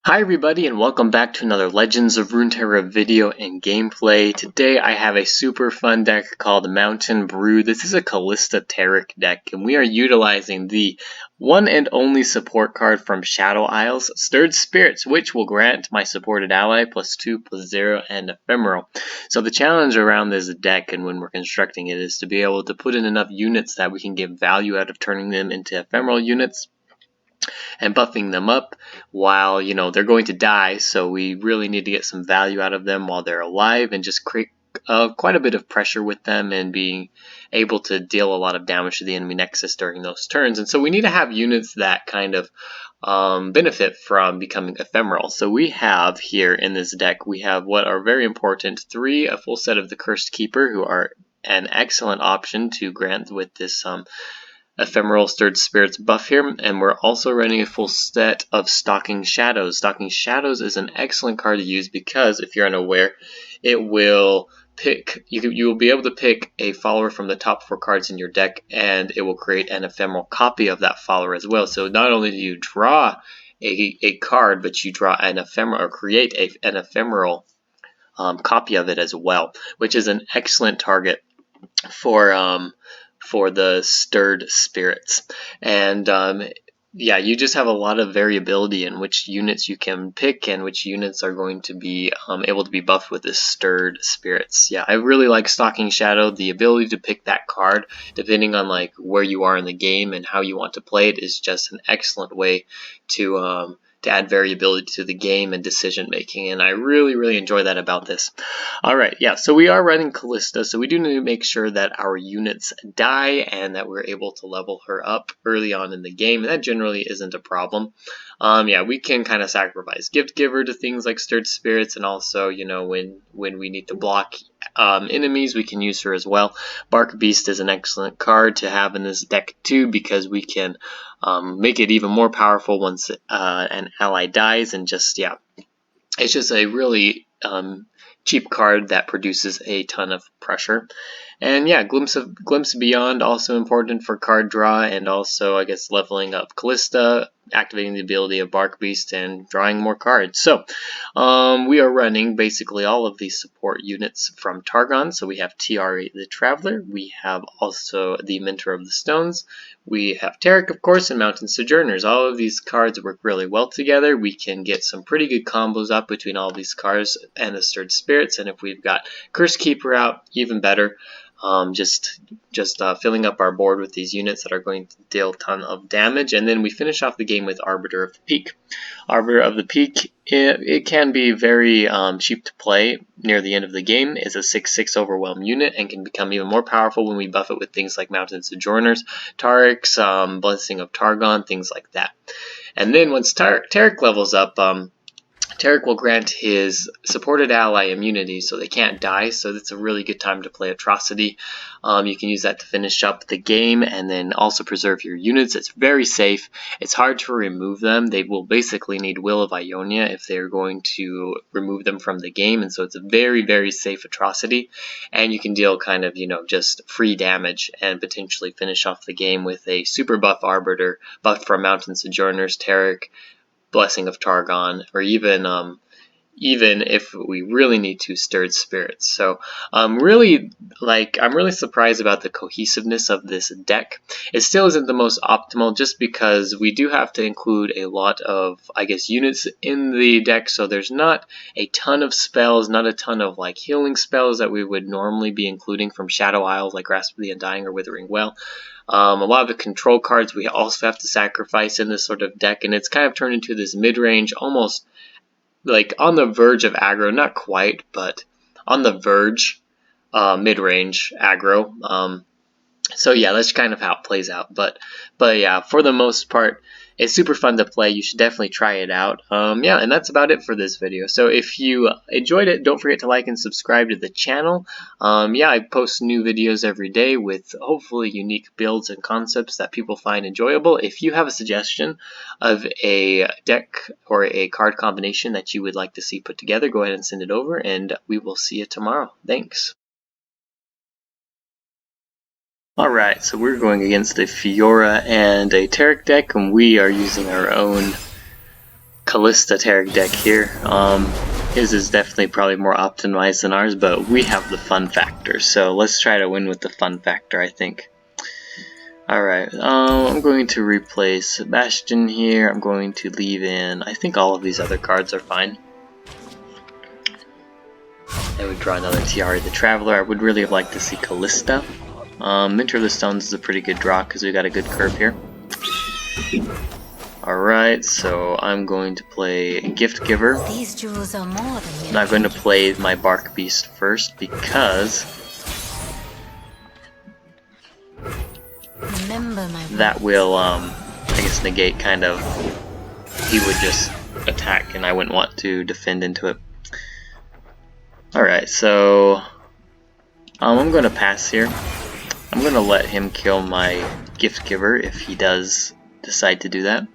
Hi everybody and welcome back to another Legends of Runeterra video and gameplay. Today I have a super fun deck called Mountain Brew. This is a Kalista Taric deck and we are utilizing the one and only support card from Shadow Isles, Stirred Spirits, which will grant my supported ally +2/+0 and ephemeral. So the challenge around this deck and when we're constructing it is to be able to put in enough units that we can get value out of turning them into ephemeral units and buffing them up while they're going to die, so we really need to get some value out of them while they're alive and just create quite a bit of pressure with them and being able to deal a lot of damage to the enemy Nexus during those turns. And so we need to have units that kind of benefit from becoming ephemeral. So we have here in this deck, we have what are very important: a full set of the Cursed Keeper, who are an excellent option to grant with this ephemeral Stirred Spirits buff here, and we're also running a full set of Stalking Shadows. Stalking Shadows is an excellent card to use because, if you're unaware, it will pick, you will be able to pick a follower from the top 4 cards in your deck, and it will create an ephemeral copy of that follower as well. So not only do you draw a card, but you draw an ephemeral, or create an ephemeral copy of it as well, which is an excellent target for the Stirred Spirits. And yeah, you just have a lot of variability in which units you can pick and which units are going to be able to be buffed with this Stirred Spirits. Yeah, I really like Stalking Shadow. The ability to pick that card depending on like where you are in the game and how you want to play it is just an excellent way to add variability to the game and decision making, and I really enjoy that about this. Alright, yeah, so we are running Kalista, so we do need to make sure that our units die and that we're able to level her up early on in the game. That generally isn't a problem. Yeah, we can kind of sacrifice Gift Giver to things like Stirred Spirits, and also, when we need to block enemies, we can use her as well. Bark Beast is an excellent card to have in this deck too, because we can make it even more powerful once an ally dies, and just, yeah, it's just a really cheap card that produces a ton of pressure. And yeah, Glimpse Beyond, also important for card draw, and also I guess leveling up Kalista, activating the ability of Bark Beast, and drawing more cards. So we are running basically all of these support units from Targon. So we have Tiari the Traveler, we have also the Mentor of the Stones, we have Taric, of course, and Mountain Sojourners. All of these cards work really well together. We can get some pretty good combos up between all of these cards and the Stirred Spirits, and if we've got Cursed Keeper out, even better. Just filling up our board with these units that are going to deal a ton of damage. And then we finish off the game with Arbiter of the Peak. Arbiter of the Peak, it can be very cheap to play near the end of the game. It's a 6/6 overwhelm unit and can become even more powerful when we buff it with things like Mountain Sojourners, Taric's, Blessing of Targon, things like that. And then once Taric levels up, Taric will grant his supported ally immunity so they can't die, so that's a really good time to play Atrocity. You can use that to finish up the game and then also preserve your units. It's very safe. It's hard to remove them. They will basically need Will of Ionia if they're going to remove them from the game, and so it's a very safe Atrocity. And you can deal kind of, just free damage and potentially finish off the game with a super buff Arbiter, buff from Mountain Sojourners, Taric, Blessing of Targon, or even if we really need to, Stirred Spirits. So I'm really surprised about the cohesiveness of this deck. It still isn't the most optimal just because we do have to include a lot of, I guess, units in the deck, so there's not a ton of spells, not a ton of like healing spells that we would normally be including from Shadow Isles, like Grasp of the Undying or Withering Well. A lot of the control cards we also have to sacrifice in this sort of deck, and it's kind of turned into this mid-range, almost like on the verge of aggro, not quite, but on the verge, mid-range aggro. So yeah, that's kind of how it plays out. But yeah, for the most part, it's super fun to play. You should definitely try it out. Yeah, and that's about it for this video. So if you enjoyed it, don't forget to like and subscribe to the channel. Yeah, I post new videos every day with hopefully unique builds and concepts that people find enjoyable. If you have a suggestion of a deck or a card combination that you would like to see put together, go ahead and send it over, and we will see you tomorrow. Thanks. Alright, so we're going against a Fiora and a Taric deck, and we are using our own Kalista Taric deck here. His is definitely probably more optimized than ours, but we have the fun factor, so let's try to win with the fun factor, I think. Alright, I'm going to replace Sebastian here. I'm going to leave in, I think all of these other cards are fine. I would draw another Tiari the Traveler. I would really like to see Kalista. Mentor of the Stones is a pretty good draw because we got a good curve here. Alright, so I'm going to play Gift Giver. These jewels are more than I'm not going to play my Bark Beast first because remember my that will, I guess, negate kind of. He would just attack and I wouldn't want to defend into it. Alright, so I'm going to pass here. I'm going to let him kill my Gift Giver if he does decide to do that.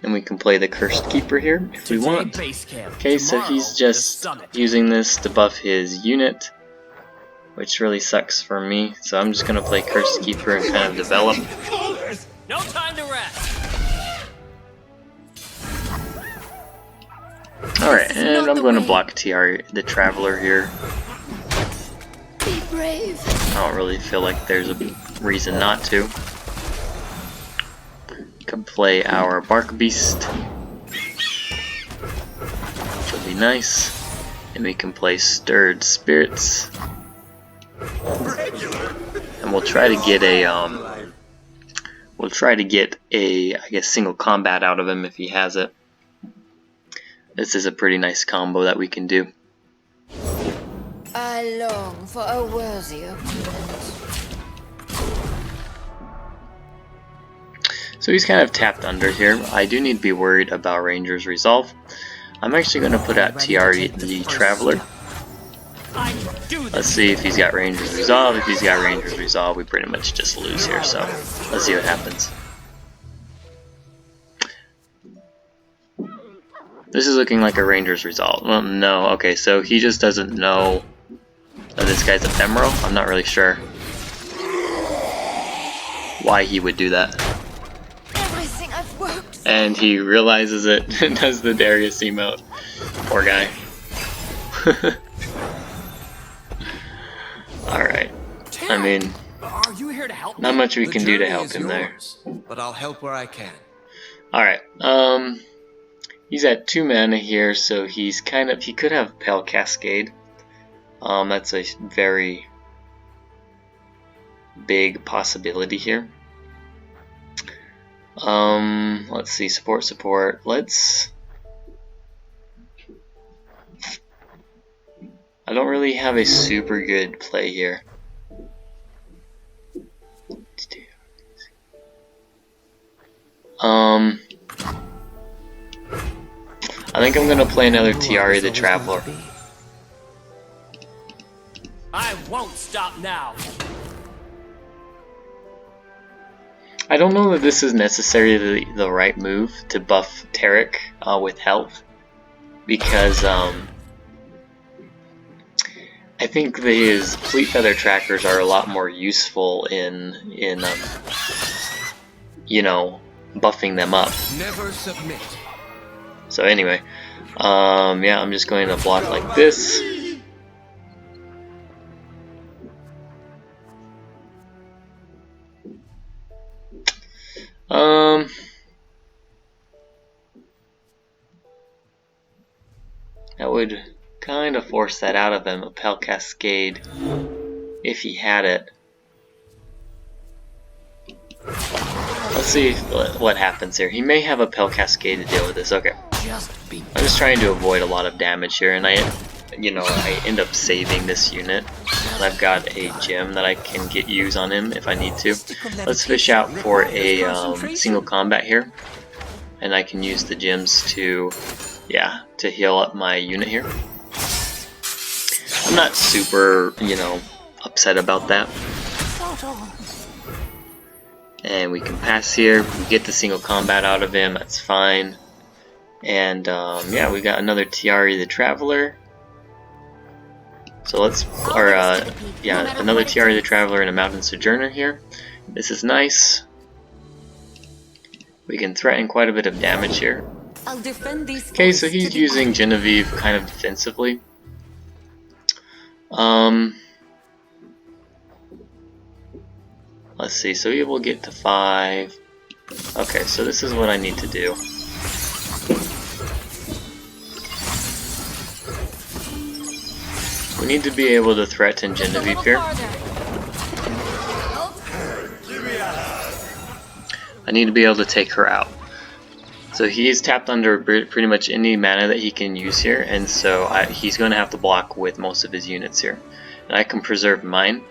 And we can play the Cursed Keeper here if we want. Okay, so he's just using this to buff his unit, which really sucks for me. So I'm just going to play Cursed Keeper and kind of develop. No time to rest. Alright, and I'm going to block TR the Traveler here. Be brave. I don't really feel like there's a reason not to. Can play our Bark Beast, which will be nice, and we can play Stirred Spirits, and we'll try to get a I guess single combat out of him if he has it. This is a pretty nice combo that we can do. I long for a worthy opponent. So he's kind of tapped under here. I do need to be worried about Ranger's Resolve. I'm actually going to put out TR the Traveler. Let's see if he's got Ranger's Resolve. If he's got Ranger's Resolve, we pretty much just lose here. So let's see what happens. This is looking like a Ranger's Resolve. Well, no. Okay, so he just doesn't know that this guy's ephemeral. I'm not really sure why he would do that. And he realizes it and does the Darius emote. Poor guy. Alright. I mean, not much we can do to help him there. But I'll help where I can. Alright. He's at 2 mana here, so he could have Pale Cascade. That's a very big possibility here. Let's see, support. I don't really have a super good play here. I think I'm gonna play another Tiari the Traveler. I won't stop now. I don't know that this is necessarily the right move to buff Taric with health, because I think his Fleet Feather trackers are a lot more useful in you know, buffing them up. Never submit. So anyway, yeah, I'm just going to block like this. That would kind of force that out of him, a Pale Cascade, if he had it. Let's see what happens here. He may have a Pale Cascade to deal with this. Okay. I'm just trying to avoid a lot of damage here, and I end up saving this unit. And I've got a gem that I can use on him if I need to. Let's fish out for a single combat here, and I can use the gems to heal up my unit here. I'm not super, upset about that. And we can pass here. We get the single combat out of him. That's fine. And yeah, we got another Tiari the Traveler. So let's, another Tiari the Traveler and a Mountain Sojourner here. This is nice. We can threaten quite a bit of damage here. I'll defend these. Okay, so he's using Genevieve kind of defensively. Let's see, so he will get to 5. Okay, so this is what I need to do. We need to be able to threaten Genevieve here. I need to be able to take her out. So he's tapped under pretty much any mana that he can use here, and so he's going to have to block with most of his units here. And I can preserve mine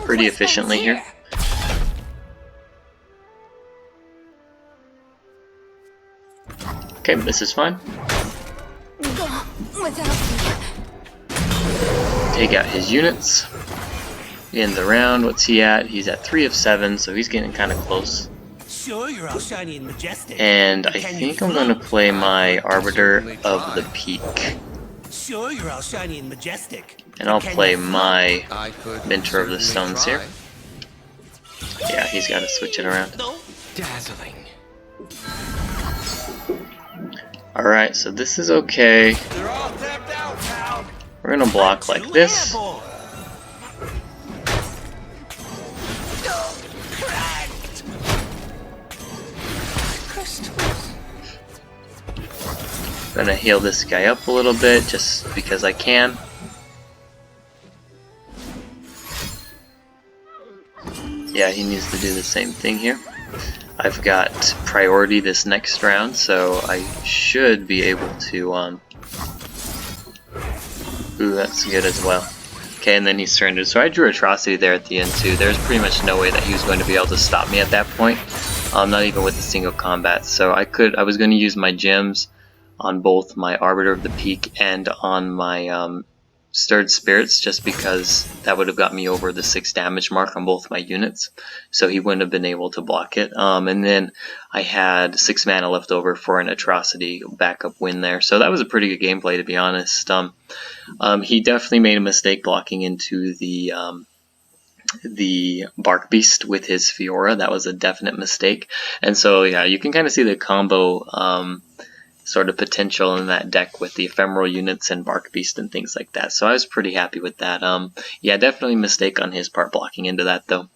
pretty efficiently here. Okay, this is fine. Take out his units. End the round. What's he at? He's at 3 of 7, so he's getting kind of close. Sure, you're all shiny and majestic. And I think I'm going to play my Arbiter of the Peak. Sure, you're all shiny and majestic. And I'll play my Mentor of the Stones here. Yeah, he's got to switch it around. Dazzling. Alright, so this is okay. They're all tapped out, pal. We're going to block like this. Gonna heal this guy up a little bit just because I can. Yeah, he needs to do the same thing here. I've got priority this next round, so I should be able to ooh, that's good as well. Okay, and then he surrendered. So I drew Atrocity there at the end too. There's pretty much no way that he was going to be able to stop me at that point. Not even with a single combat. So I was going to use my gems on both my Arbiter of the Peak and on my Stirred Spirits, just because that would have got me over the 6 damage mark on both my units, so he wouldn't have been able to block it. And then I had 6 mana left over for an Atrocity backup win there, so that was a pretty good gameplay, to be honest. He definitely made a mistake blocking into the Bark Beast with his Fiora. That was a definite mistake, and so yeah, you can kind of see the combo sort of potential in that deck with the ephemeral units and Bark Beast and things like that. So I was pretty happy with that. Yeah, definitely a mistake on his part blocking into that though.